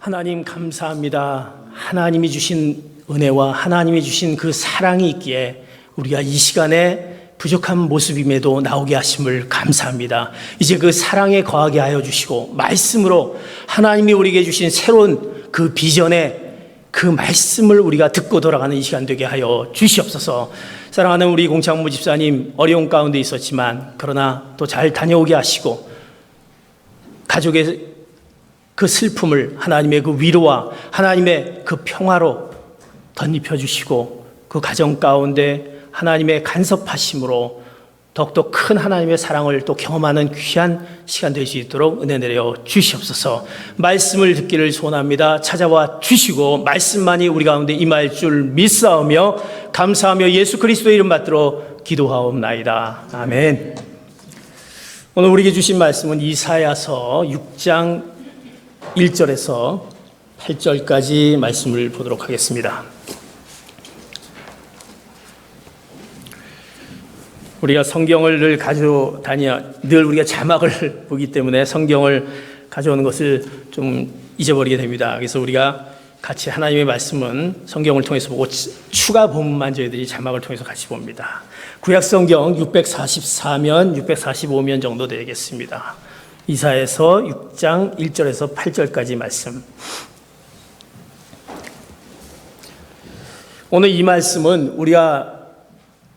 하나님 감사합니다. 하나님이 주신 은혜와 하나님이 주신 그 사랑이 있기에 우리가 이 시간에 부족한 모습임에도 나오게 하심을 감사합니다. 이제 그 사랑에 거하게 하여 주시고 말씀으로 하나님이 우리에게 주신 새로운 그 비전의 그 말씀을 우리가 듣고 돌아가는 이 시간 되게 하여 주시옵소서. 사랑하는 우리 공창모 집사님, 어려운 가운데 있었지만 그러나 또 잘 다녀오게 하시고 가족의 그 슬픔을 하나님의 그 위로와 하나님의 그 평화로 덧입혀 주시고 그 가정 가운데 하나님의 간섭하심으로 더욱더 큰 하나님의 사랑을 또 경험하는 귀한 시간 될 수 있도록 은혜 내려 주시옵소서. 말씀을 듣기를 소원합니다. 찾아와 주시고 말씀만이 우리 가운데 임할 줄 믿사오며 감사하며 예수 그리스도의 이름 받들어 기도하옵나이다. 아멘. 오늘 우리에게 주신 말씀은 이사야서 6장 1절에서 8절까지 말씀을 보도록 하겠습니다. 우리가 성경을 늘 우리가 자막을 보기 때문에 성경을 가져오는 것을 좀 잊어버리게 됩니다. 그래서 우리가 같이 하나님의 말씀은 성경을 통해서 보고 추가 본문만 저희들이 자막을 통해서 같이 봅니다. 구약 성경 644면 645면 정도 되겠습니다. 이사야서 6장 1절에서 8절까지 말씀. 오늘 이 말씀은 우리가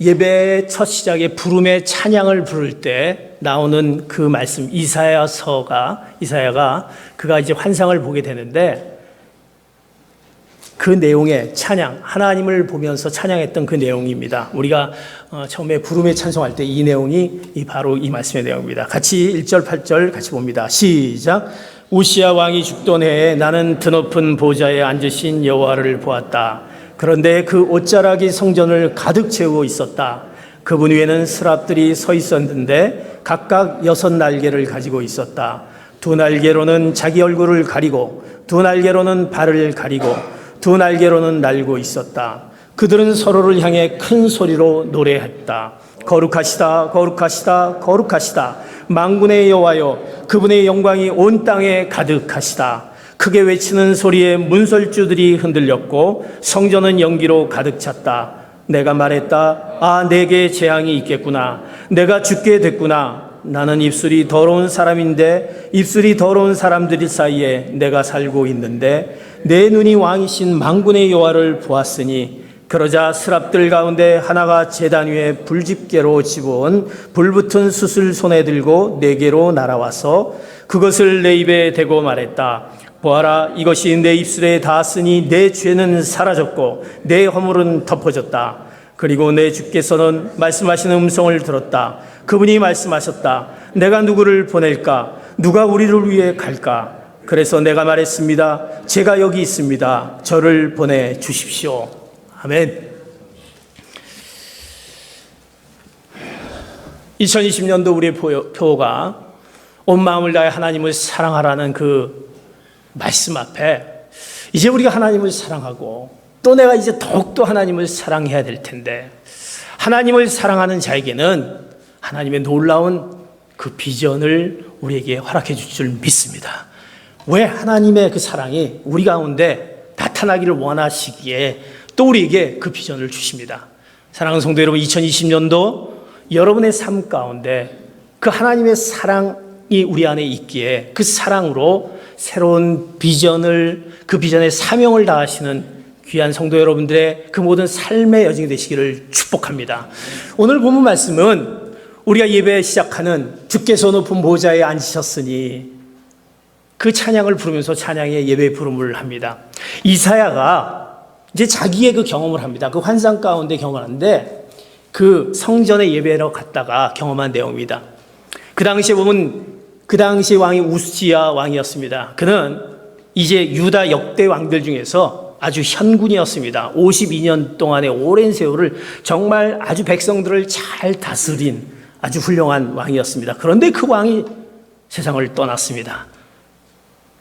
예배의 첫 시작에 부름의 찬양을 부를 때 나오는 그 말씀, 이사야가 그가 이제 환상을 보게 되는데 그 내용의 찬양, 하나님을 보면서 찬양했던 그 내용입니다. 우리가 처음에 부름에 찬송할 때 이 내용이 바로 이 말씀의 내용입니다. 같이 1절 8절 같이 봅니다. 시작. 우시야 왕이 죽던 해에 나는 드높은 보좌에 앉으신 여호와를 보았다. 그런데 그 옷자락이 성전을 가득 채우고 있었다. 그분 위에는 스랍들이 서 있었는데 각각 6 날개를 가지고 있었다. 2 날개로는 자기 얼굴을 가리고 2 날개로는 발을 가리고 2 날개로는 날고 있었다. 그들은 서로를 향해 큰 소리로 노래했다. 거룩하시다, 거룩하시다, 거룩하시다. 만군의 여호와여, 그분의 영광이 온 땅에 가득하시다. 크게 외치는 소리에 문설주들이 흔들렸고 성전은 연기로 가득 찼다. 내가 말했다. 아, 내게 재앙이 있겠구나. 내가 죽게 됐구나. 나는 입술이 더러운 사람인데 입술이 더러운 사람들 사이에 내가 살고 있는데 내 눈이 왕이신 만군의 여호와를 보았으니 그러자 스랍들 가운데 하나가 제단 위에 불집게로 집어온 불붙은 숯을 손에 들고 내게로 날아와서 그것을 내 입에 대고 말했다. 보아라, 이것이 내 입술에 닿았으니 내 죄는 사라졌고 내 허물은 덮어졌다. 그리고 내 주께서는 말씀하시는 음성을 들었다. 그분이 말씀하셨다. 내가 누구를 보낼까? 누가 우리를 위해 갈까? 그래서 내가 말했습니다. 제가 여기 있습니다. 저를 보내주십시오. 아멘. 2020년도 우리의 표어가 온 마음을 다해 하나님을 사랑하라는 그 말씀 앞에 이제 우리가 하나님을 사랑하고 또 내가 이제 더욱더 하나님을 사랑해야 될 텐데 하나님을 사랑하는 자에게는 하나님의 놀라운 그 비전을 우리에게 허락해 줄 줄 믿습니다. 왜 하나님의 그 사랑이 우리 가운데 나타나기를 원하시기에 또 우리에게 그 비전을 주십니다. 사랑하는 성도 여러분, 2020년도 여러분의 삶 가운데 그 하나님의 사랑이 우리 안에 있기에 그 사랑으로 새로운 비전을, 그 비전의 사명을 다하시는 귀한 성도 여러분들의 그 모든 삶의 여정이 되시기를 축복합니다. 오늘 본문 말씀은 우리가 예배 시작하는 주께서 높은 보좌에 앉으셨으니 그 찬양을 부르면서 찬양의 예배 부름을 합니다. 이사야가 이제 자기의 그 경험을 합니다. 그 환상 가운데 경험을 하는데 그 성전에 예배로 갔다가 경험한 내용입니다. 그 당시에 보면 그 당시 왕이 우스지야 왕이었습니다. 그는 이제 유다 역대 왕들 중에서 아주 현군이었습니다. 52년 동안의 오랜 세월을 정말 아주 백성들을 잘 다스린 아주 훌륭한 왕이었습니다. 그런데 그 왕이 세상을 떠났습니다.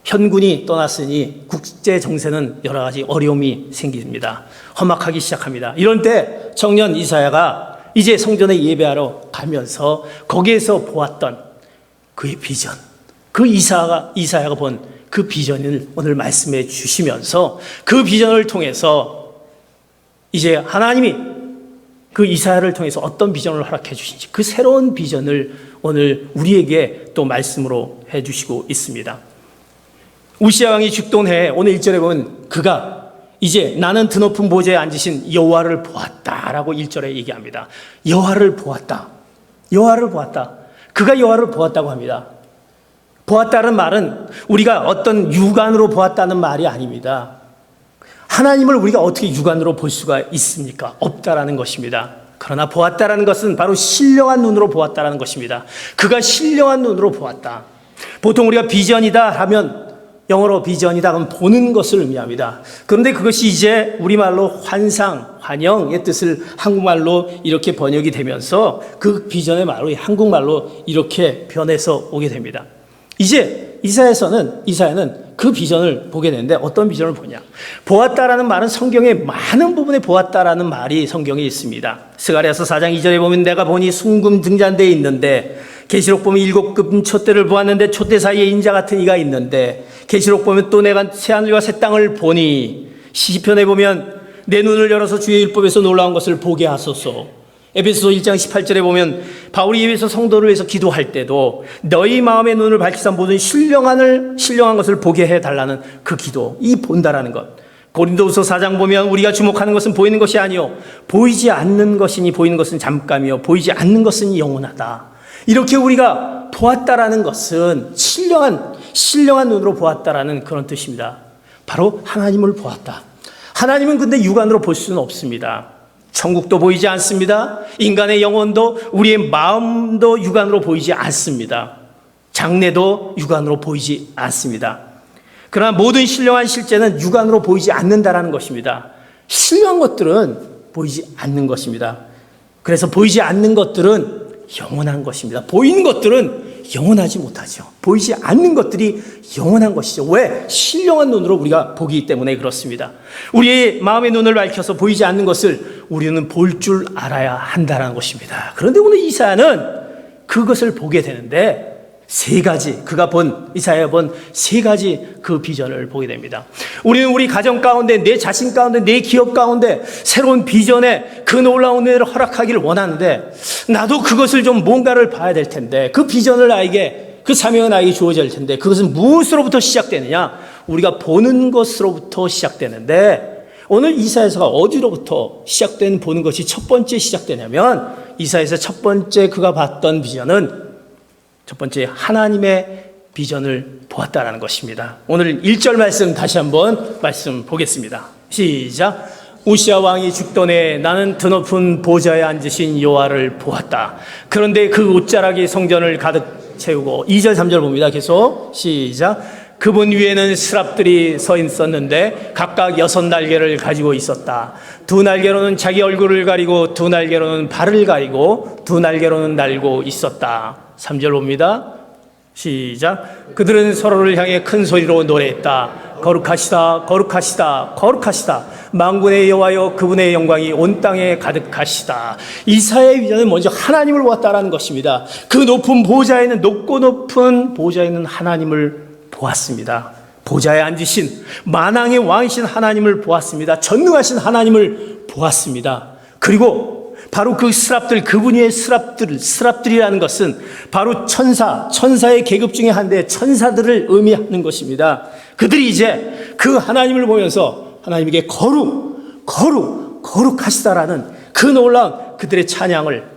현군이 떠났으니 국제 정세는 여러 가지 어려움이 생깁니다. 험악하기 시작합니다. 이런 때 청년 이사야가 이제 성전에 예배하러 가면서 거기에서 보았던 그의 비전, 그 이사야가 본 그 비전을 오늘 말씀해 주시면서 그 비전을 통해서 이제 하나님이 그 이사야를 통해서 어떤 비전을 허락해 주신지 그 새로운 비전을 오늘 우리에게 또 말씀으로 해 주시고 있습니다. 우시야 왕이 죽던 해에 오늘 1절에 보면 그가 이제 나는 드높은 보좌에 앉으신 여호와를 보았다라고 1절에 얘기합니다. 여호와를 보았다. 여호와를 보았다. 그가 여호와를 보았다고 합니다. 보았다는 말은 우리가 어떤 육안으로 보았다는 말이 아닙니다. 하나님을 우리가 어떻게 육안으로 볼 수가 있습니까? 없다라는 것입니다. 그러나 보았다라는 것은 바로 신령한 눈으로 보았다라는 것입니다. 그가 신령한 눈으로 보았다. 보통 우리가 비전이다 하면 영어로 비전이다 하면 보는 것을 의미합니다. 그런데 그것이 이제 우리말로 환상, 환영의 뜻을 한국말로 이렇게 번역이 되면서 그 비전의 말로 한국말로 이렇게 변해서 오게 됩니다. 이제 이사야는 그 비전을 보게 되는데 어떤 비전을 보냐? 보았다라는 말은 성경의 많은 부분에 보았다라는 말이 성경에 있습니다. 스가랴서 4장 2절에 보면 내가 보니 순금 등잔대에 있는데 계시록 보면 7급 촛대를 보았는데 촛대 사이에 인자 같은 이가 있는데 계시록 보면 또 내가 새하늘과 새 땅을 보니 시편에 보면 내 눈을 열어서 주의 율법에서 놀라운 것을 보게 하소서. 에베소서 1장 18절에 보면 바울이 예배소 성도를 위해서 기도할 때도 너희 마음의 눈을 밝히사 모든 신령한 것을 보게 해달라는 그 기도, 이 본다라는 것. 고린도후서 4장 보면 우리가 주목하는 것은 보이는 것이 아니요 보이지 않는 것이니 보이는 것은 잠깐이요 보이지 않는 것은 영원하다. 이렇게 우리가 보았다라는 것은 신령한 눈으로 보았다라는 그런 뜻입니다. 바로 하나님을 보았다. 하나님은 근데 육안으로 볼 수는 없습니다. 천국도 보이지 않습니다. 인간의 영혼도 우리의 마음도 육안으로 보이지 않습니다. 장래도 육안으로 보이지 않습니다. 그러나 모든 신령한 실제는 육안으로 보이지 않는다라는 것입니다. 신령한 것들은 보이지 않는 것입니다. 그래서 보이지 않는 것들은 영원한 것입니다. 보이는 것들은 영원하지 못하죠. 보이지 않는 것들이 영원한 것이죠. 왜? 신령한 눈으로 우리가 보기 때문에 그렇습니다. 우리의 마음의 눈을 밝혀서 보이지 않는 것을 우리는 볼 줄 알아야 한다는 것입니다. 그런데 오늘 이사야는 그것을 보게 되는데 세 가지, 이사야가 본 세 가지 그 비전을 보게 됩니다. 우리는 우리 가정 가운데, 내 자신 가운데, 내 기업 가운데 새로운 비전에 그 놀라운 은혜를 허락하기를 원하는데 나도 그것을 좀 뭔가를 봐야 될 텐데 그 비전을 나에게, 그 사명은 나에게 주어질 텐데 그것은 무엇으로부터 시작되느냐? 우리가 보는 것으로부터 시작되는데 오늘 이사야서가 어디로부터 시작된 보는 것이 첫 번째 시작되냐면 이사야서 첫 번째 그가 봤던 비전은 첫 번째 하나님의 비전을 보았다라는 것입니다. 오늘 1절 말씀 다시 한번 말씀 보겠습니다. 시작. 우시야 왕이 죽던 해 나는 드높은 보좌에 앉으신 여호와를 보았다. 그런데 그 옷자락이 성전을 가득 채우고 2절 3절 봅니다. 계속 시작. 그분 위에는 스랍들이 서 있었는데 각각 6날개를 가지고 있었다. 2날개로는 자기 얼굴을 가리고 2날개로는 발을 가리고 2날개로는 날고 있었다. 3절 봅니다. 시작. 그들은 서로를 향해 큰 소리로 노래했다. 거룩하시다, 거룩하시다, 거룩하시다. 만군의 여호와여, 그분의 영광이 온 땅에 가득하시다. 이사야의 비전은 먼저 하나님을 보았다라는 것입니다. 그 높은 보좌에는, 높고 높은 보좌에는 하나님을 보았습니다. 보좌에 앉으신 만왕의 왕이신 하나님을 보았습니다. 전능하신 하나님을 보았습니다. 그리고 바로 그 스랍들, 그분의 스랍들이라는 것은 바로 천사의 계급 중에 한데 천사들을 의미하는 것입니다. 그들이 이제 그 하나님을 보면서 하나님에게 거룩하시다라는 그 놀라운 그들의 찬양을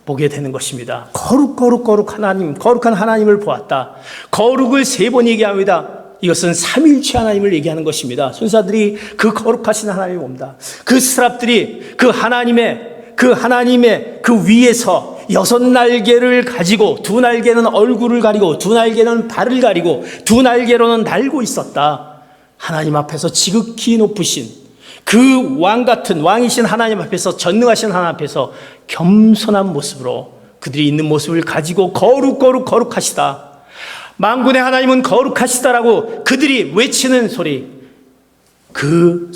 보게 되는 것입니다. 거룩한 하나님을 보았다. 거룩을 3번 얘기합니다. 이것은 삼일체 하나님을 얘기하는 것입니다. 천사들이 그 거룩하신 하나님을 봅니다. 그 스랍들이 그 하나님의 그 위에서 6날개를 가지고 2날개는 얼굴을 가리고 2날개는 발을 가리고 2날개로는 날고 있었다. 하나님 앞에서 지극히 높으신 그 왕이신 하나님 앞에서, 전능하신 하나님 앞에서 겸손한 모습으로 그들이 있는 모습을 가지고 거룩하시다. 만군의 하나님은 거룩하시다라고 그들이 외치는 소리, 그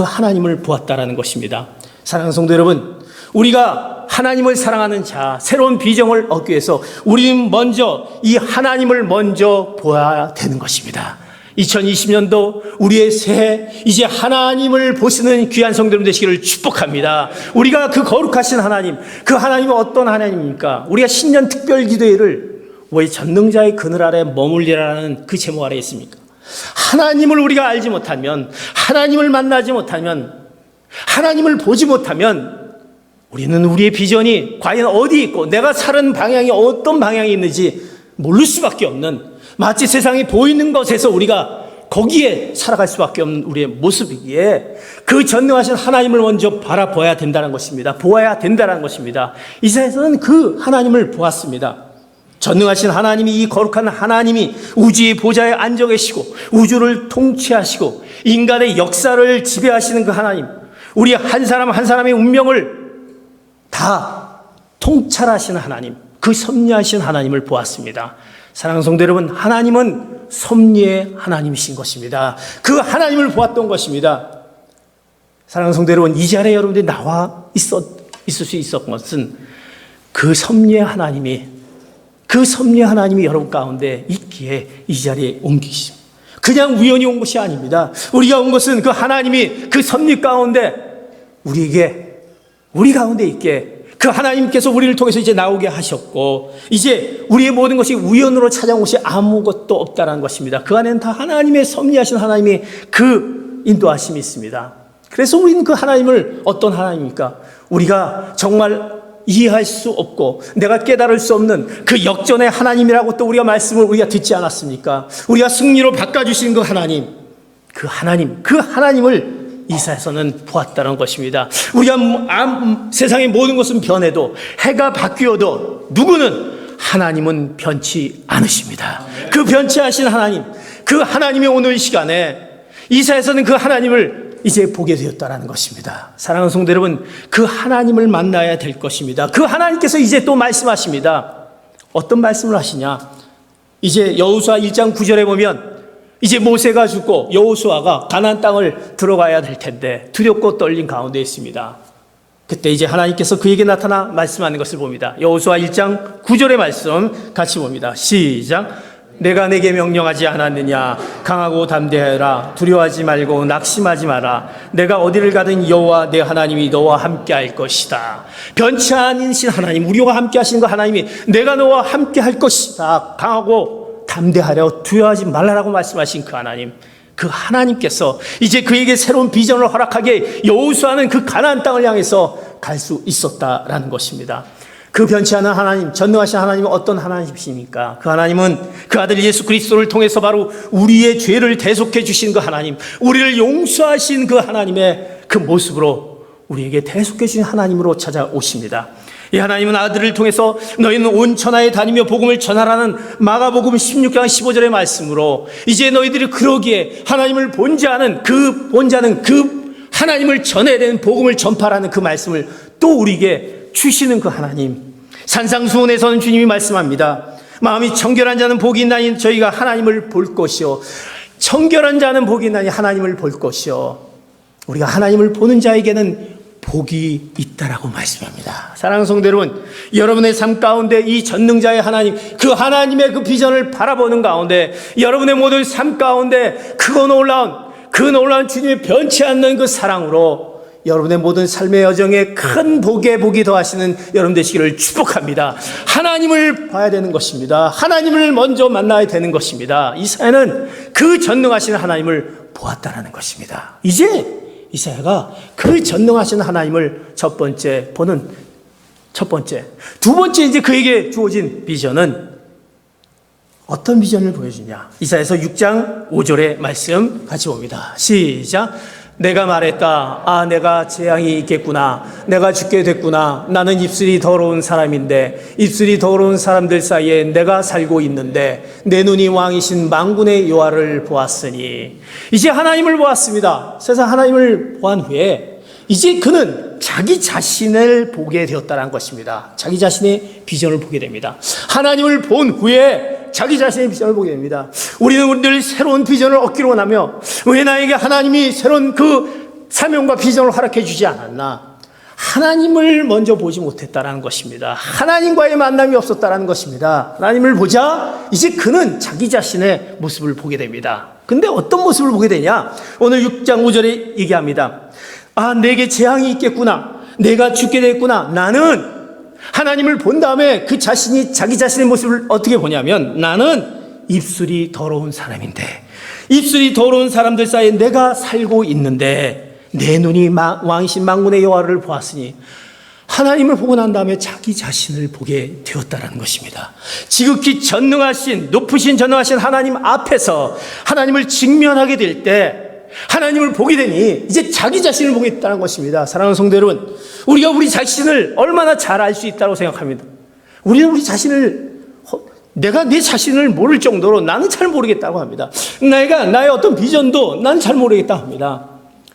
하나님을 보았다라는 것입니다. 사랑하는 성도 여러분, 우리가 하나님을 사랑하는 자, 새로운 비전을 얻기 위해서 우리는 먼저 이 하나님을 먼저 보아야 되는 것입니다. 2020년도 우리의 새해, 이제 하나님을 보시는 귀한 성도님 되시기를 축복합니다. 우리가 그 거룩하신 하나님, 그 하나님은 어떤 하나님입니까? 우리가 신년 특별 기도회를 왜 전능자의 그늘 아래 머물리라는 그 제목 아래 있습니까? 하나님을 우리가 알지 못하면, 하나님을 만나지 못하면, 하나님을 보지 못하면 우리는 우리의 비전이 과연 어디 있고 내가 사는 방향이 어떤 방향이 있는지 모를 수밖에 없는, 마치 세상이 보이는 것에서 우리가 거기에 살아갈 수밖에 없는 우리의 모습이기에 그 전능하신 하나님을 먼저 바라봐야 된다는 것입니다. 보아야 된다는 것입니다. 이사야서는 그 하나님을 보았습니다. 전능하신 하나님이, 이 거룩한 하나님이 우주의 보좌에 앉아 계시고 우주를 통치하시고 인간의 역사를 지배하시는 그 하나님, 우리 한 사람 한 사람의 운명을 다 통찰하시는 하나님, 그 섭리하신 하나님을 보았습니다. 사랑하는 성도 여러분, 하나님은 섭리의 하나님이신 것입니다. 그 하나님을 보았던 것입니다. 사랑하는 성도 여러분, 이 자리에 여러분들이 나와 있을 수 있었던 것은 그 섭리의 하나님이, 그 섭리의 하나님이 여러분 가운데 있기에 이 자리에 온 것입니다. 그냥 우연히 온 것이 아닙니다. 우리가 온 것은 그 하나님이 그 섭리 가운데 우리 가운데 있게 그 하나님께서 우리를 통해서 이제 나오게 하셨고, 이제 우리의 모든 것이 우연으로 찾아온 것이 아무것도 없다는 것입니다. 그 안에는 다 하나님의 섭리하신 하나님의 그 인도하심이 있습니다. 그래서 우리는 그 하나님을 어떤 하나님입니까? 우리가 정말 이해할 수 없고 내가 깨달을 수 없는 그 역전의 하나님이라고 또 우리가 말씀을 우리가 듣지 않았습니까? 우리가 승리로 바꿔주신 그 하나님을 이사야서는 보았다는 것입니다. 우리가 세상의 모든 것은 변해도, 해가 바뀌어도 누구는 하나님은 변치 않으십니다. 그 변치하신 하나님, 그 하나님의 오늘 시간에 이사야서는 그 하나님을 이제 보게 되었다는 것입니다. 사랑하는 성도 여러분, 그 하나님을 만나야 될 것입니다. 그 하나님께서 이제 또 말씀하십니다. 어떤 말씀을 하시냐? 이제 여호수아 1장 9절에 보면 이제 모세가 죽고 여호수아가 가나안 땅을 들어가야 될 텐데 두렵고 떨린 가운데 있습니다. 그때 이제 하나님께서 그에게 나타나 말씀하는 것을 봅니다. 여호수아 1장 9절의 말씀 같이 봅니다. 시작. 내가 내게 명령하지 않았느냐? 강하고 담대하라. 두려워하지 말고 낙심하지 마라. 내가 어디를 가든 여호와 내 하나님이 너와 함께 할 것이다. 변치 않으신 하나님, 우리와 함께 하시는 그 하나님이 내가 너와 함께 할 것이다. 강하고 담대하려 두려워하지 말라라고 말씀하신 그 하나님, 그 하나님께서 이제 그에게 새로운 비전을 허락하게 여호수아는 그 가나안 땅을 향해서 갈 수 있었다라는 것입니다. 그 변치 않은 하나님, 전능하신 하나님은 어떤 하나님이십니까? 그 하나님은 그 아들 예수 그리스도를 통해서 바로 우리의 죄를 대속해 주신 그 하나님, 우리를 용서하신 그 하나님의 그 모습으로 우리에게 대속해 주신 하나님으로 찾아오십니다. 이 하나님은 아들을 통해서 너희는 온 천하에 다니며 복음을 전하라는 마가복음 16장 15절의 말씀으로 이제 너희들이 그러기에 하나님을 본자는 그 하나님을 전해야 되는 복음을 전파라는 그 말씀을 또 우리에게 주시는 그 하나님, 산상수훈에서는 주님이 말씀합니다. 마음이 청결한 자는 복이 있나니 저희가 하나님을 볼 것이요, 청결한 자는 복이 있나니 하나님을 볼 것이요, 우리가 하나님을 보는 자에게는 복이 있다라고 말씀합니다. 사랑하는 성도 여러분, 여러분의 삶 가운데 이 전능자의 하나님, 그 하나님의 그 비전을 바라보는 가운데 여러분의 모든 삶 가운데 그 놀라운 주님의 변치 않는 그 사랑으로 여러분의 모든 삶의 여정에 큰 복이 더하시는 여러분 되시기를 축복합니다. 하나님을 봐야 되는 것입니다. 하나님을 먼저 만나야 되는 것입니다. 이사야는 그 전능하신 하나님을 보았다는 것입니다. 이제 이사야가 그 전능하신 하나님을 두 번째 이제 그에게 주어진 비전은 어떤 비전을 보여주냐? 이사야서 6장 5절의 말씀 같이 봅니다. 시작. 내가 말했다. 내가 재앙이 있겠구나. 내가 죽게 됐구나. 나는 입술이 더러운 사람인데 입술이 더러운 사람들 사이에 내가 살고 있는데 내 눈이 왕이신 만군의 여호와를 보았으니. 이제 하나님을 보았습니다. 세상 하나님을 보한 후에 이제 그는 자기 자신을 보게 되었다는 것입니다. 자기 자신의 비전을 보게 됩니다. 하나님을 본 후에 자기 자신의 비전을 보게 됩니다. 우리는 늘 새로운 비전을 얻기로 원하며 왜 나에게 하나님이 새로운 그 사명과 비전을 허락해 주지 않았나? 하나님을 먼저 보지 못했다라는 것입니다. 하나님과의 만남이 없었다라는 것입니다. 하나님을 보자 이제 그는 자기 자신의 모습을 보게 됩니다. 근데 어떤 모습을 보게 되냐? 오늘 6장 5절에 얘기합니다. 아, 내게 재앙이 있겠구나. 내가 죽게 됐구나. 나는 하나님을 본 다음에 그 자신이 자기 자신의 모습을 어떻게 보냐면, 나는 입술이 더러운 사람인데, 입술이 더러운 사람들 사이에 내가 살고 있는데 내 눈이 왕이신 만군의 여호와를 보았으니, 하나님을 보고 난 다음에 자기 자신을 보게 되었다라는 것입니다. 지극히 전능하신, 높으신 전능하신 하나님 앞에서 하나님을 직면하게 될 때 하나님을 보게 되니 이제 자기 자신을 보게 됐다는 것입니다. 사랑하는 성도 여러분, 우리가 우리 자신을 얼마나 잘 알 수 있다고 생각합니다. 우리는 우리 자신을, 내가 내 자신을 모를 정도로 나는 잘 모르겠다고 합니다. 나의 어떤 비전도 나는 잘 모르겠다고 합니다.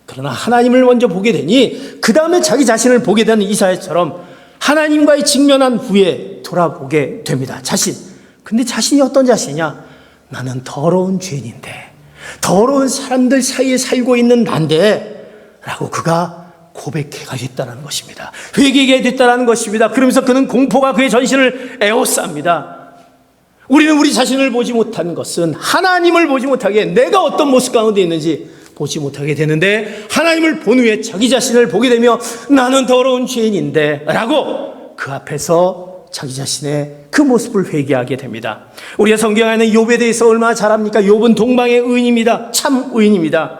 그러나 하나님을 먼저 보게 되니 그 다음에 자기 자신을 보게 되는 이사야처럼 하나님과의 직면한 후에 돌아보게 됩니다. 자신. 근데 자신이 어떤 자신이냐? 나는 더러운 죄인인데, 더러운 사람들 사이에 살고 있는 난데 라고 그가 고백해가 됐다는 것입니다. 회개하게 됐다는 것입니다. 그러면서 그는 공포가 그의 전신을 에워쌉니다. 우리는 우리 자신을 보지 못한 것은 하나님을 보지 못하게, 내가 어떤 모습 가운데 있는지 보지 못하게 되는데, 하나님을 본 후에 자기 자신을 보게 되며 나는 더러운 죄인인데 라고 그 앞에서 자기 자신의 그 모습을 회개하게 됩니다. 우리가 성경에 있는 욥에 대해서 얼마나 잘 압니까? 욥은 동방의 의인입니다. 참 의인입니다.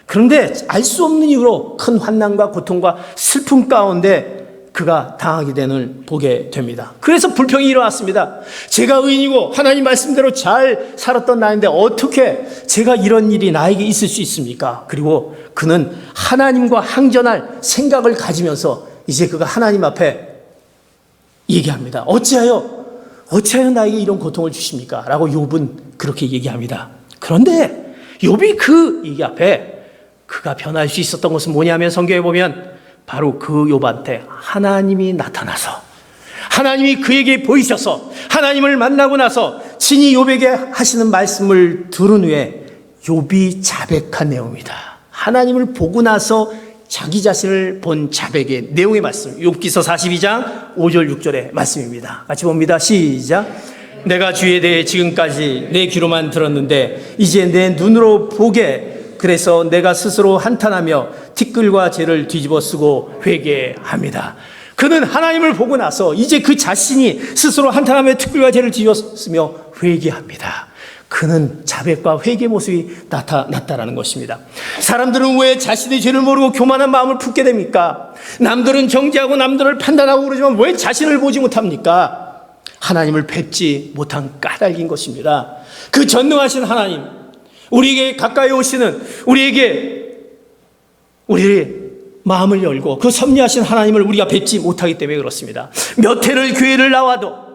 그런데 알 수 없는 이유로 큰 환난과 고통과 슬픔 가운데 그가 당하게 되는 보게 됩니다. 그래서 불평이 일어났습니다. 제가 의인이고 하나님 말씀대로 잘 살았던 나인데 어떻게 제가 이런 일이 나에게 있을 수 있습니까? 그리고 그는 하나님과 항전할 생각을 가지면서 이제 그가 하나님 앞에 얘기합니다. 어찌하여 나에게 이런 고통을 주십니까? 라고 욥은 그렇게 얘기합니다. 그런데 욥이 그 얘기 앞에 그가 변할 수 있었던 것은 뭐냐면, 성경에 보면 바로 그 욥한테 하나님이 나타나서, 하나님이 그에게 보이셔서, 하나님을 만나고 나서 친히 욥에게 하시는 말씀을 들은 후에 욥이 자백한 내용입니다. 하나님을 보고 나서 자기 자신을 본 자백의 내용의 말씀, 욥기서 42장 5절 6절의 말씀입니다. 같이 봅니다. 시작. 내가 주에 대해 지금까지 내 귀로만 들었는데 이제 내 눈으로 보게, 그래서 내가 스스로 한탄하며 티끌과 죄를 뒤집어 쓰고 회개합니다. 그는 하나님을 보고 나서 이제 그 자신이 스스로 한탄하며 티끌과 죄를 뒤집어 쓰며 회개합니다. 그는 자백과 회개 모습이 나타났다라는 것입니다. 사람들은 왜 자신의 죄를 모르고 교만한 마음을 품게 됩니까? 남들은 정죄하고 남들을 판단하고 그러지만 왜 자신을 보지 못합니까? 하나님을 뵙지 못한 까닭인 것입니다. 그 전능하신 하나님, 우리에게 가까이 오시는, 우리의 마음을 열고 그 섭리하신 하나님을 우리가 뵙지 못하기 때문에 그렇습니다. 몇 해를 교회를 나와도,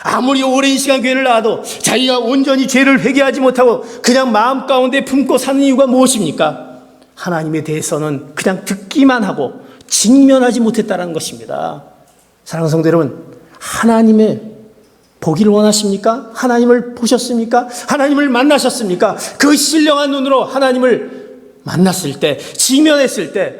아무리 오랜 시간 교회를 나와도 자기가 온전히 죄를 회개하지 못하고 그냥 마음 가운데 품고 사는 이유가 무엇입니까? 하나님에 대해서는 그냥 듣기만 하고 직면하지 못했다는 것입니다. 사랑하는 성도 여러분, 하나님의 보기를 원하십니까? 하나님을 보셨습니까? 하나님을 만나셨습니까? 그 신령한 눈으로 하나님을 만났을 때, 직면했을 때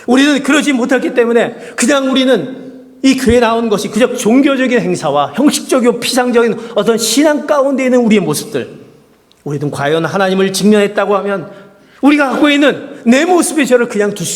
우리는 그러지 못했기 때문에 그냥 우리는 이 교회에 나오는 것이 그저 종교적인 행사와 형식적이고 피상적인 어떤 신앙 가운데 있는 우리의 모습들, 우리는 과연 하나님을 직면했다고 하면 우리가 갖고 있는 내 모습의 죄를 그냥 둘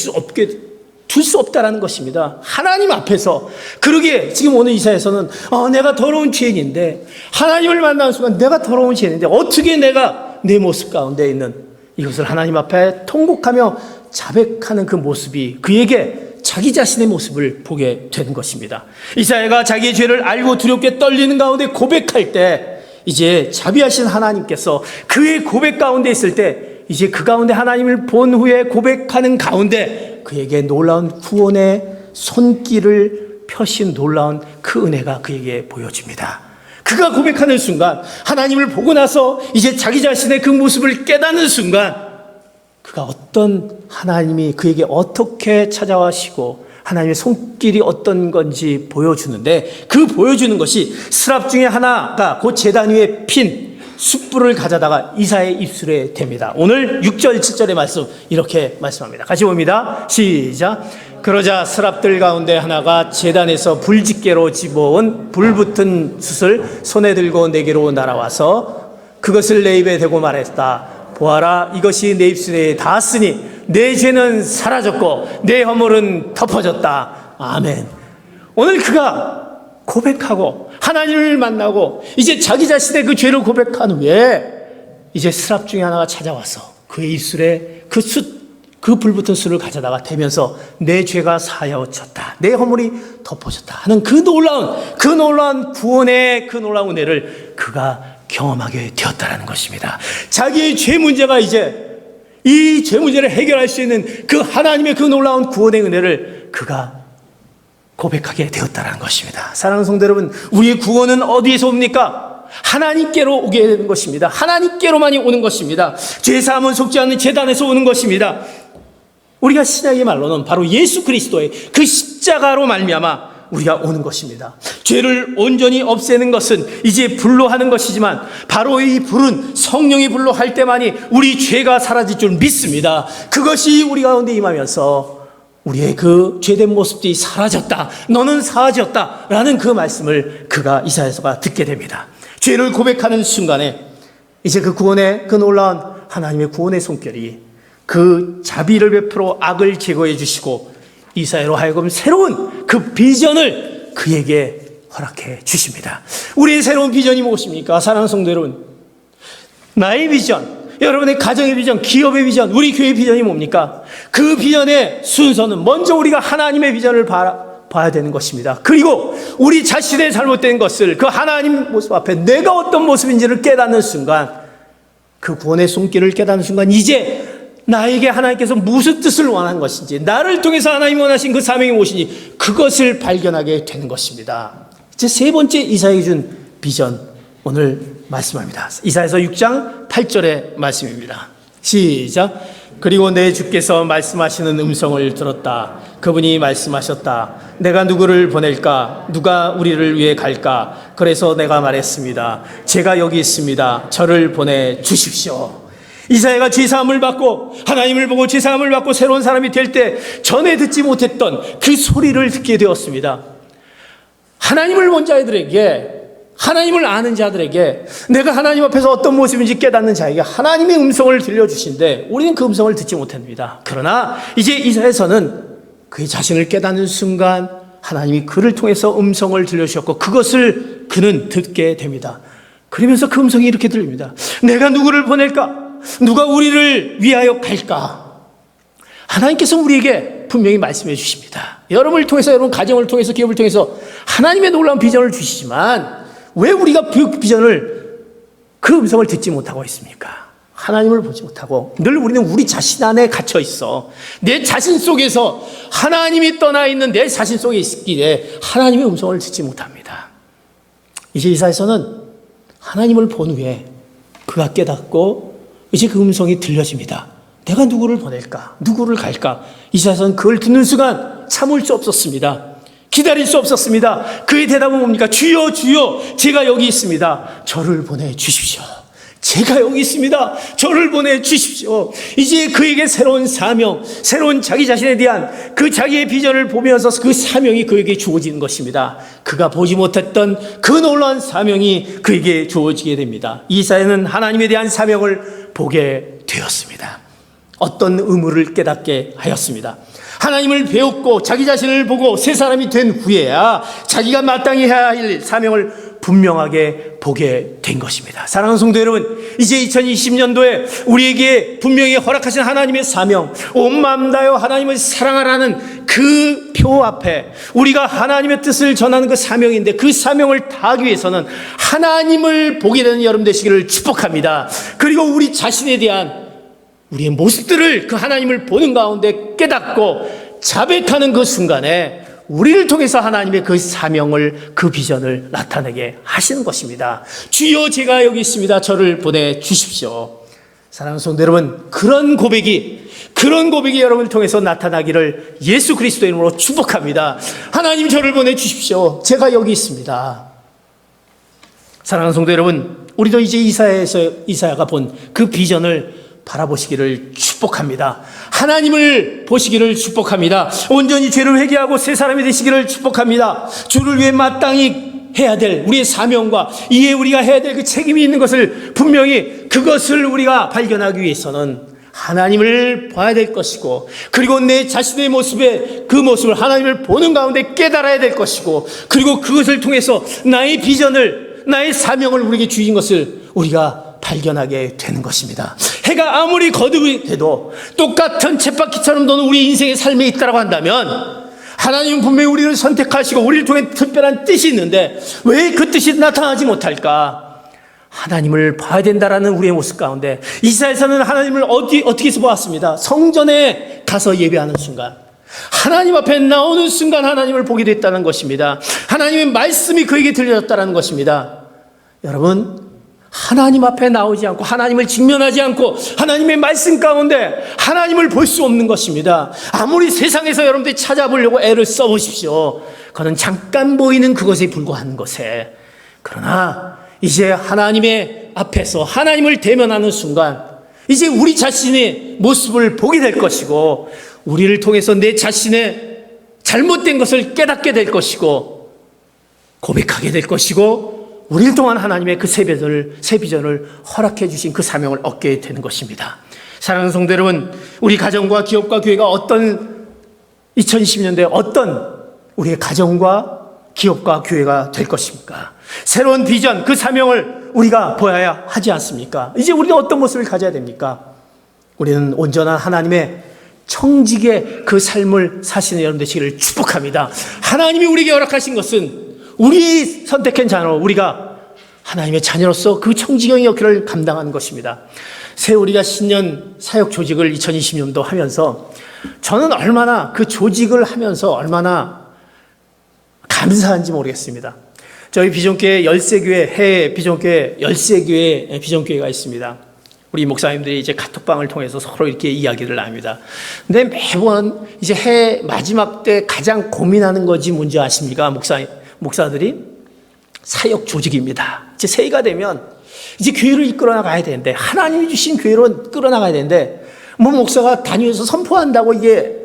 수 없다라는 것입니다. 하나님 앞에서. 그러기에 지금 오늘 이사야서는 내가 더러운 죄인인데, 하나님을 만나는 순간 내가 더러운 죄인인데 어떻게 내가 내 모습 가운데 있는 이것을 하나님 앞에 통곡하며 자백하는 그 모습이 그에게 자기 자신의 모습을 보게 되는 것입니다. 이사야가 자기의 죄를 알고 두렵게 떨리는 가운데 고백할 때, 이제 자비하신 하나님께서 그의 고백 가운데 있을 때, 이제 그 가운데 하나님을 본 후에 고백하는 가운데 그에게 놀라운 구원의 손길을 펴신 놀라운 그 은혜가 그에게 보여집니다. 그가 고백하는 순간, 하나님을 보고 나서 이제 자기 자신의 그 모습을 깨닫는 순간, 그가 어떤 하나님이 그에게 어떻게 찾아와시고 하나님의 손길이 어떤 건지 보여주는데, 그 보여주는 것이 스랍 중에 하나가 곧 제단 위에 핀 숯불을 가져다가 이사야의 입술에 댑니다. 오늘 6절 7절의 말씀 이렇게 말씀합니다. 같이 봅니다. 시작. 그러자 스랍들 가운데 하나가 제단에서 불집게로 집어온 불붙은 숯을 손에 들고 내게로 날아와서 그것을 내 입에 대고 말했다. 보아라, 이것이 내 입술에 닿았으니 내 죄는 사라졌고 내 허물은 덮어졌다. 아멘. 오늘 그가 고백하고 하나님을 만나고 이제 자기 자신의 그 죄를 고백한 후에 이제 스랍 중에 하나가 찾아와서 그의 입술에 그 불붙은 술을 가져다가 대면서 내 죄가 사여졌다, 내 허물이 덮어졌다 하는 그 놀라운 구원의 그 놀라운 은혜를 그가 경험하게 되었다라는 것입니다. 자기의 죄 문제가 이제 이 죄 문제를 해결할 수 있는 그 하나님의 그 놀라운 구원의 은혜를 그가 고백하게 되었다는 것입니다. 사랑하는 성도 여러분, 우리의 구원은 어디에서 옵니까? 하나님께로 오게 되는 것입니다. 하나님께로만이 오는 것입니다. 죄사함은 속지 않는 제단에서 오는 것입니다. 우리가 신약의 말로는 바로 예수 그리스도의 그 십자가로 말미암아 우리가 오는 것입니다. 죄를 온전히 없애는 것은 이제 불로 하는 것이지만 바로 이 불은 성령이 불로 할 때만이 우리 죄가 사라질 줄 믿습니다. 그것이 우리 가운데 임하면서 우리의 그 죄된 모습들이 사라졌다, 너는 사라졌다 라는 그 말씀을 그가 이사야서가 듣게 됩니다. 죄를 고백하는 순간에 이제 그 구원의 그 놀라운 하나님의 구원의 손길이 그 자비를 베풀어 악을 제거해 주시고 이사야로 하여금 새로운 그 비전을 그에게 허락해 주십니다. 우리의 새로운 비전이 무엇입니까? 사랑하는 성도 여러분, 나의 비전, 여러분의 가정의 비전, 기업의 비전, 우리 교회의 비전이 뭡니까? 그 비전의 순서는 먼저 우리가 하나님의 비전을 봐야 되는 것입니다. 그리고 우리 자신의 잘못된 것을 그 하나님 모습 앞에 내가 어떤 모습인지를 깨닫는 순간, 그 구원의 손길을 깨닫는 순간 이제 나에게 하나님께서 무슨 뜻을 원하는 것인지, 나를 통해서 하나님이 원하신 그 사명이 무엇인지 그것을 발견하게 되는 것입니다. 이제 세 번째 이사야에게 준 비전, 오늘 말씀합니다. 이사야서 6장 8절의 말씀입니다. 시작. 그리고 내 주께서 말씀하시는 음성을 들었다. 그분이 말씀하셨다. 내가 누구를 보낼까? 누가 우리를 위해 갈까? 그래서 내가 말했습니다. 제가 여기 있습니다. 저를 보내주십시오. 이사야가 죄사함을 받고 하나님을 보고 죄사함을 받고 새로운 사람이 될 때 전에 듣지 못했던 그 소리를 듣게 되었습니다. 하나님을 본 자들에게, 하나님을 아는 자들에게, 내가 하나님 앞에서 어떤 모습인지 깨닫는 자에게 하나님의 음성을 들려주신데 우리는 그 음성을 듣지 못합니다. 그러나 이제 이사야서는 그의 자신을 깨닫는 순간 하나님이 그를 통해서 음성을 들려주셨고 그것을 그는 듣게 됩니다. 그러면서 그 음성이 이렇게 들립니다. 내가 누구를 보낼까? 누가 우리를 위하여 갈까? 하나님께서 우리에게 분명히 말씀해 주십니다. 여러분을 통해서, 여러분 가정을 통해서, 기업을 통해서 하나님의 놀라운 비전을 주시지만 왜 우리가 그 비전을, 그 음성을 듣지 못하고 있습니까? 하나님을 보지 못하고 늘 우리는 우리 자신 안에 갇혀 있어. 내 자신 속에서 하나님이 떠나 있는 내 자신 속에 있기에 하나님의 음성을 듣지 못합니다. 이제 이사야서는 하나님을 본 후에 그가 깨닫고 이제 그 음성이 들려집니다. 내가 누구를 보낼까? 누구를 갈까? 이사야서는 그걸 듣는 순간 참을 수 없었습니다. 기다릴 수 없었습니다. 그의 대답은 뭡니까? 주여, 주여, 제가 여기 있습니다. 저를 보내주십시오. 제가 여기 있습니다. 저를 보내주십시오. 이제 그에게 새로운 사명, 새로운 자기 자신에 대한 그 자기의 비전을 보면서 그 사명이 그에게 주어지는 것입니다. 그가 보지 못했던 그 놀라운 사명이 그에게 주어지게 됩니다. 이사야는 하나님에 대한 사명을 보게 되었습니다. 어떤 의무를 깨닫게 하였습니다. 하나님을 배웠고 자기 자신을 보고 새 사람이 된 후에야 자기가 마땅히 해야 할 사명을 분명하게 보게 된 것입니다. 사랑하는 성도 여러분, 이제 2020년도에 우리에게 분명히 허락하신 하나님의 사명, 온 마음 다하여 하나님을 사랑하라는 그 표 앞에 우리가 하나님의 뜻을 전하는 그 사명인데, 그 사명을 다하기 위해서는 하나님을 보게 되는 여러분 되시기를 축복합니다. 그리고 우리 자신에 대한 우리의 모습들을 그 하나님을 보는 가운데 깨닫고 자백하는 그 순간에 우리를 통해서 하나님의 그 사명을, 그 비전을 나타내게 하시는 것입니다. 주여, 제가 여기 있습니다. 저를 보내주십시오. 사랑하는 성도 여러분, 그런 고백이 여러분을 통해서 나타나기를 예수 그리스도의 이름으로 축복합니다. 하나님, 저를 보내주십시오. 제가 여기 있습니다. 사랑하는 성도 여러분, 우리도 이제 이사야가 본 그 비전을 바라보시기를 축복합니다. 하나님을 보시기를 축복합니다. 온전히 죄를 회개하고 새 사람이 되시기를 축복합니다. 주를 위해 마땅히 해야 될 우리의 사명과 이에 우리가 해야 될 그 책임이 있는 것을 분명히 그것을 우리가 발견하기 위해서는 하나님을 봐야 될 것이고, 그리고 내 자신의 모습에 그 모습을 하나님을 보는 가운데 깨달아야 될 것이고, 그리고 그것을 통해서 나의 비전을, 나의 사명을 우리에게 주신 것을 우리가 발견하게 되는 것입니다. 해가 아무리 거듭이 돼도 똑같은 쳇바퀴처럼 도는 우리 인생의 삶에 있다고 한다면 하나님은 분명히 우리를 선택하시고 우리를 통해 특별한 뜻이 있는데 왜 그 뜻이 나타나지 못할까? 하나님을 봐야 된다라는 우리의 모습 가운데 이사야서는 하나님을 어떻게 해서 보았습니다. 성전에 가서 예배하는 순간, 하나님 앞에 나오는 순간 하나님을 보게 됐다는 것입니다. 하나님의 말씀이 그에게 들려졌다는 것입니다. 여러분, 하나님 앞에 나오지 않고 하나님을 직면하지 않고 하나님의 말씀 가운데 하나님을 볼 수 없는 것입니다. 아무리 세상에서 여러분들이 찾아보려고 애를 써보십시오. 그건 잠깐 보이는 그것에 불과한 것에, 그러나 이제 하나님의 앞에서 하나님을 대면하는 순간 이제 우리 자신의 모습을 보게 될 것이고, 우리를 통해서 내 자신의 잘못된 것을 깨닫게 될 것이고 고백하게 될 것이고, 우리를 통한 하나님의 그 새 비전을 허락해 주신 그 사명을 얻게 되는 것입니다. 사랑하는 성도 여러분, 우리 가정과 기업과 교회가 어떤 2020년도에 어떤 우리의 가정과 기업과 교회가 될 것입니까? 새로운 비전, 그 사명을 우리가 보아야 하지 않습니까? 이제 우리는 어떤 모습을 가져야 됩니까? 우리는 온전한 하나님의 청직의 그 삶을 사시는 여러분 되시기를 축복합니다. 하나님이 우리에게 허락하신 것은 우리 선택한 자녀, 우리가 하나님의 자녀로서 그 청지경의 역할을 감당하는 것입니다. 새 우리가 신년 사역 조직을 2020년도 하면서 저는 얼마나 그 조직을 하면서 얼마나 감사한지 모르겠습니다. 저희 비전교회 열세교회, 해외 비전교회 열세교회 비전교회가 있습니다. 우리 목사님들이 이제 카톡방을 통해서 서로 이렇게 이야기를 나눕니다. 근데 매번 이제 해 마지막 때 가장 고민하는 것이 뭔지 아십니까? 목사들이 사역 조직입니다. 이제 새해가 되면 이제 교회를 이끌어 나가야 되는데, 하나님이 주신 교회로 끌어나가야 되는데, 목사가 다니면서 선포한다고 이게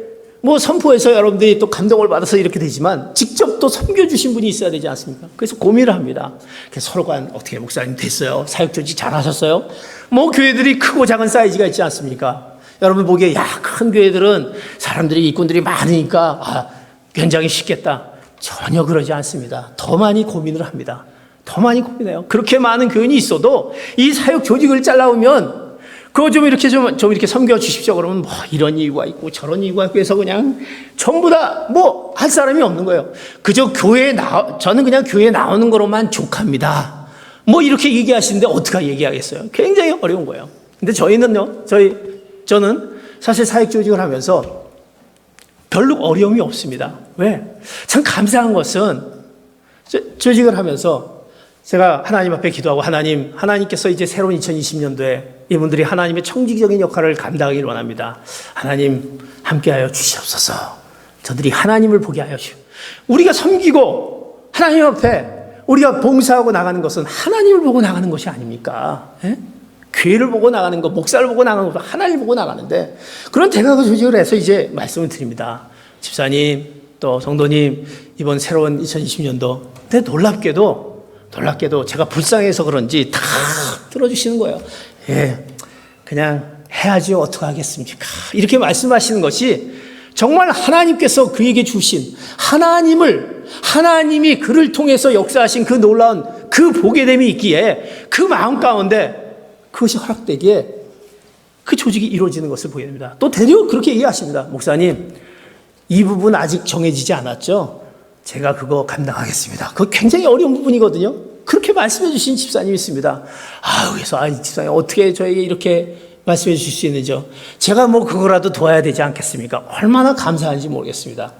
선포해서 여러분들이 또 감동을 받아서 이렇게 되지만 직접 또 섬겨주신 분이 있어야 되지 않습니까? 그래서 고민을 합니다. 그래서 서로 간 어떻게 목사님 됐어요? 사역 조직 잘 하셨어요? 교회들이 크고 작은 사이즈가 있지 않습니까? 여러분 보기에 큰 교회들은 사람들이 일꾼들이 많으니까 굉장히 쉽겠다. 전혀 그러지 않습니다. 더 많이 고민을 합니다. 더 많이 고민해요. 그렇게 많은 교인이 있어도 이 사역 조직을 잘라오면 그거 좀 이렇게 섬겨 주십시오. 그러면 이런 이유가 있고 저런 이유가 있고 해서 그냥 전부 다 할 사람이 없는 거예요. 그저 저는 그냥 교회에 나오는 거로만 족합니다. 이렇게 얘기하시는데 어떻게 얘기하겠어요? 굉장히 어려운 거예요. 근데 저는 사실 사역 조직을 하면서 별로 어려움이 없습니다. 왜? 참 감사한 것은 조직을 하면서 제가 하나님 앞에 기도하고 하나님께서 이제 새로운 2020년도에 이분들이 하나님의 청지기적인 역할을 감당하기를 원합니다. 하나님 함께하여 주시옵소서. 저들이 하나님을 보게 하여 주시옵소서. 우리가 섬기고 하나님 앞에 우리가 봉사하고 나가는 것은 하나님을 보고 나가는 것이 아닙니까? 예? 교회를 보고 나가는 것, 목사를 보고 나가는 것, 하나님을 보고 나가는데, 그런 대가가 조직을 해서 이제 말씀을 드립니다. 집사님, 또 성도님, 이번 새로운 2020년도, 근데 놀랍게도 제가 불쌍해서 그런지 다 들어주시는 거예요. 예, 그냥 해야지요. 어떻게 하겠습니까? 이렇게 말씀하시는 것이 정말 하나님께서 그에게 주신 하나님이 그를 통해서 역사하신 그 놀라운 그 보게됨이 있기에 그 마음 가운데 그것이 허락되기에 그 조직이 이루어지는 것을 보게 됩니다. 또 되려 그렇게 얘기하십니다. 목사님, 이 부분 아직 정해지지 않았죠? 제가 그거 감당하겠습니다. 그거 굉장히 어려운 부분이거든요. 그렇게 말씀해 주신 집사님이 있습니다. 그래서 집사님 어떻게 저에게 이렇게 말씀해 주실 수 있는지요? 제가 그거라도 도와야 되지 않겠습니까? 얼마나 감사한지 모르겠습니다.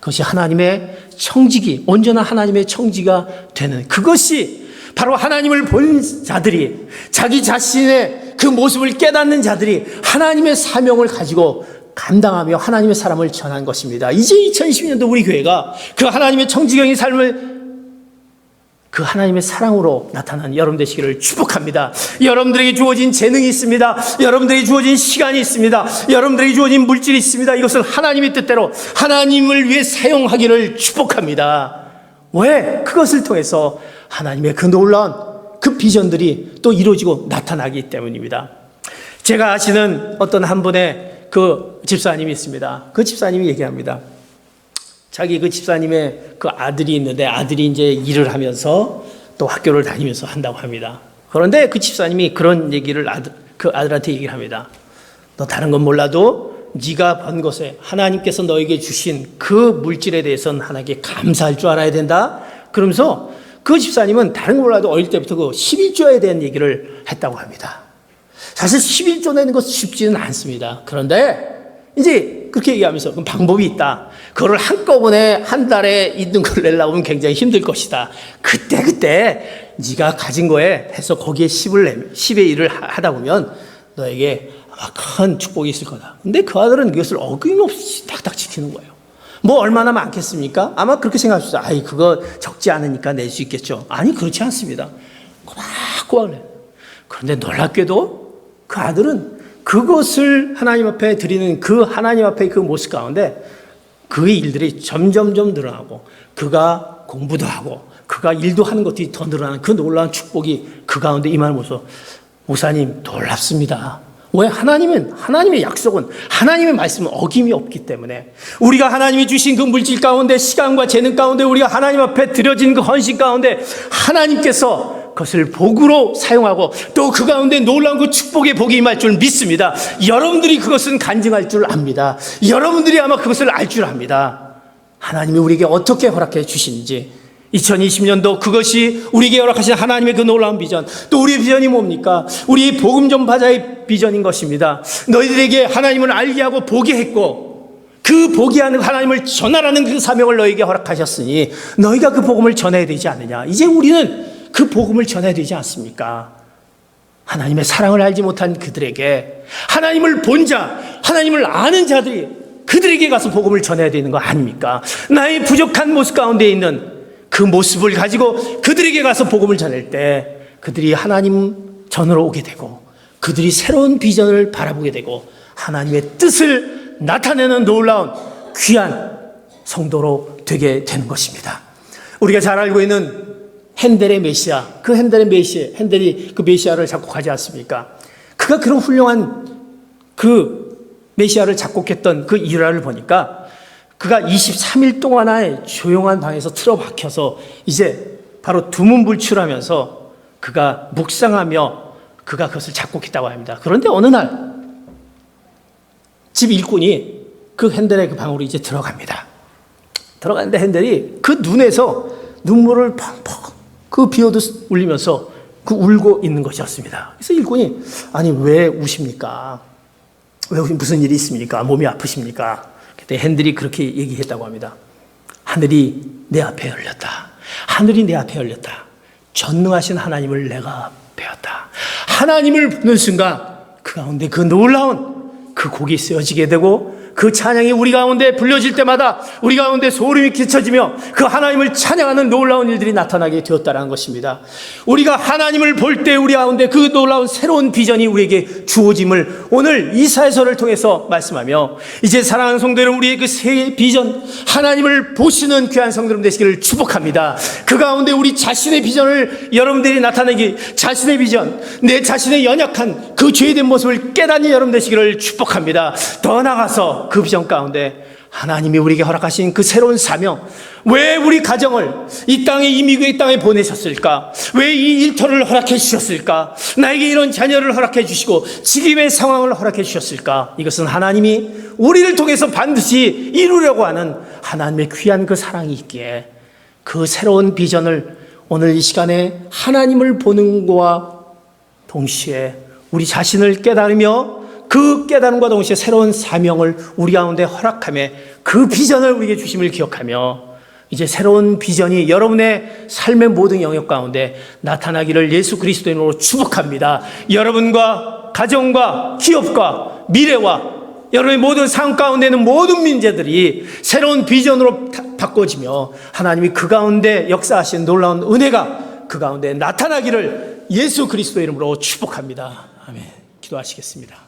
그것이 하나님의 청지기, 온전한 하나님의 청지가 되는, 그것이 바로 하나님을 본 자들이, 자기 자신의 그 모습을 깨닫는 자들이 하나님의 사명을 가지고 감당하며 하나님의 사람을 전한 것입니다. 이제 2020년도 우리 교회가 그 하나님의 청지경의 삶을 그 하나님의 사랑으로 나타난 여러분 되시기를 축복합니다. 여러분들에게 주어진 재능이 있습니다. 여러분들에게 주어진 시간이 있습니다. 여러분들에게 주어진 물질이 있습니다. 이것을 하나님의 뜻대로 하나님을 위해 사용하기를 축복합니다. 왜? 그것을 통해서 하나님의 그 놀라운 그 비전들이 또 이루어지고 나타나기 때문입니다. 제가 아시는 어떤 한 분의 그 집사님이 있습니다. 그 집사님이 얘기합니다. 자기 그 집사님의 그 아들이 있는데 아들이 이제 일을 하면서 또 학교를 다니면서 한다고 합니다. 그런데 그 집사님이 그런 얘기를 그 아들한테 얘기를 합니다. 너 다른 건 몰라도 네가 번 것에 하나님께서 너에게 주신 그 물질에 대해서는 하나님께 감사할 줄 알아야 된다. 그러면서 그 집사님은 다른 건 몰라도 어릴 때부터 그 11조에 대한 얘기를 했다고 합니다. 사실 11조 내는 것은 쉽지는 않습니다. 그런데 이제 그렇게 얘기하면서 그럼 방법이 있다. 그거를 한꺼번에 한 달에 있는 걸 내려고 하면 굉장히 힘들 것이다. 그때 네가 가진 거에 해서 거기에 10의 1을 하다 보면 너에게 아마 큰 축복이 있을 거다. 근데 그 아들은 그것을 어김없이 딱딱 지키는 거예요. 뭐 얼마나 많겠습니까? 아마 그렇게 생각하셨어요. 아이 그거 적지 않으니까 낼 수 있겠죠. 아니 그렇지 않습니다. 꼬박꼬박. 그런데 놀랍게도 그 아들은 그것을 하나님 앞에 드리는 그 하나님 앞에 그 모습 가운데 그의 일들이 점점점 늘어나고 그가 공부도 하고 그가 일도 하는 것들이 더 늘어나는 그 놀라운 축복이 그 가운데 임하는 모습. 목사님 놀랍습니다. 왜? 하나님의 약속은 하나님의 말씀은 어김이 없기 때문에 우리가 하나님이 주신 그 물질 가운데 시간과 재능 가운데 우리가 하나님 앞에 드려진 그 헌신 가운데 하나님께서 그것을 복으로 사용하고 또 그 가운데 놀라운 그 축복의 복이 임할 줄 믿습니다. 여러분들이 그것은 간증할 줄 압니다. 여러분들이 아마 그것을 알 줄 압니다. 하나님이 우리에게 어떻게 허락해 주시는지 2020년도 그것이 우리에게 허락하신 하나님의 그 놀라운 비전 또 우리의 비전이 뭡니까? 우리 복음 전파자의 비전인 것입니다. 너희들에게 하나님을 알게 하고 보게 했고 그 보게 하는 하나님을 전하라는 그 사명을 너희에게 허락하셨으니 너희가 그 복음을 전해야 되지 않느냐. 이제 우리는 그 복음을 전해야 되지 않습니까? 하나님의 사랑을 알지 못한 그들에게 하나님을 본 자, 하나님을 아는 자들이 그들에게 가서 복음을 전해야 되는 거 아닙니까? 나의 부족한 모습 가운데 있는 그 모습을 가지고 그들에게 가서 복음을 전할 때 그들이 하나님 전으로 오게 되고 그들이 새로운 비전을 바라보게 되고 하나님의 뜻을 나타내는 놀라운 귀한 성도로 되게 되는 것입니다. 우리가 잘 알고 있는 핸델의 메시아, 핸델이 그 메시아를 작곡하지 않습니까? 그가 그런 훌륭한 그 메시아를 작곡했던 그 일화를 보니까 그가 23일 동안의 조용한 방에서 틀어박혀서 이제 바로 두문불출하면서 그가 묵상하며 그가 그것을 작곡했다고 합니다. 그런데 어느 날 집 일꾼이 그 핸델의 그 방으로 이제 들어갑니다. 들어갔는데 핸델이 그 눈에서 눈물을 펑펑 그 비오듯 울리면서 그 울고 있는 것이었습니다. 그래서 일꾼이 아니 왜 우십니까? 왜 무슨 일이 있습니까? 몸이 아프십니까? 그때 핸들이 그렇게 얘기했다고 합니다. 하늘이 내 앞에 열렸다. 하늘이 내 앞에 열렸다. 전능하신 하나님을 내가 배웠다. 하나님을 보는 순간 그 가운데 그 놀라운 그 곡이 쓰여지게 되고 그 찬양이 우리 가운데 불려질 때마다 우리 가운데 소름이 끼쳐지며 그 하나님을 찬양하는 놀라운 일들이 나타나게 되었다는 것입니다. 우리가 하나님을 볼 때 우리 가운데 그 놀라운 새로운 비전이 우리에게 주어짐을 오늘 이사야서를 통해서 말씀하며 이제 사랑하는 성도들은 우리의 그 새 비전 하나님을 보시는 귀한 성도들 되시기를 축복합니다. 그 가운데 우리 자신의 비전을 여러분들이 나타내기 자신의 비전 내 자신의 연약한 그 죄된 모습을 깨닫는 여러분 되시기를 축복합니다. 더 나아가서 그 비전 가운데 하나님이 우리에게 허락하신 그 새로운 사명 왜 우리 가정을 이 땅에 이 미국의 땅에 보내셨을까? 왜 이 일터를 허락해 주셨을까? 나에게 이런 자녀를 허락해 주시고 지금의 상황을 허락해 주셨을까? 이것은 하나님이 우리를 통해서 반드시 이루려고 하는 하나님의 귀한 그 사랑이 있기에 그 새로운 비전을 오늘 이 시간에 하나님을 보는 것과 동시에 우리 자신을 깨달으며 그 깨달음과 동시에 새로운 사명을 우리 가운데 허락하며 그 비전을 우리에게 주심을 기억하며 이제 새로운 비전이 여러분의 삶의 모든 영역 가운데 나타나기를 예수 그리스도의 이름으로 축복합니다. 여러분과 가정과 기업과 미래와 여러분의 모든 삶 가운데 있는 모든 민재들이 새로운 비전으로 바꿔지며 하나님이 그 가운데 역사하신 놀라운 은혜가 그 가운데 나타나기를 예수 그리스도 이름으로 축복합니다. 아멘. 기도하시겠습니다.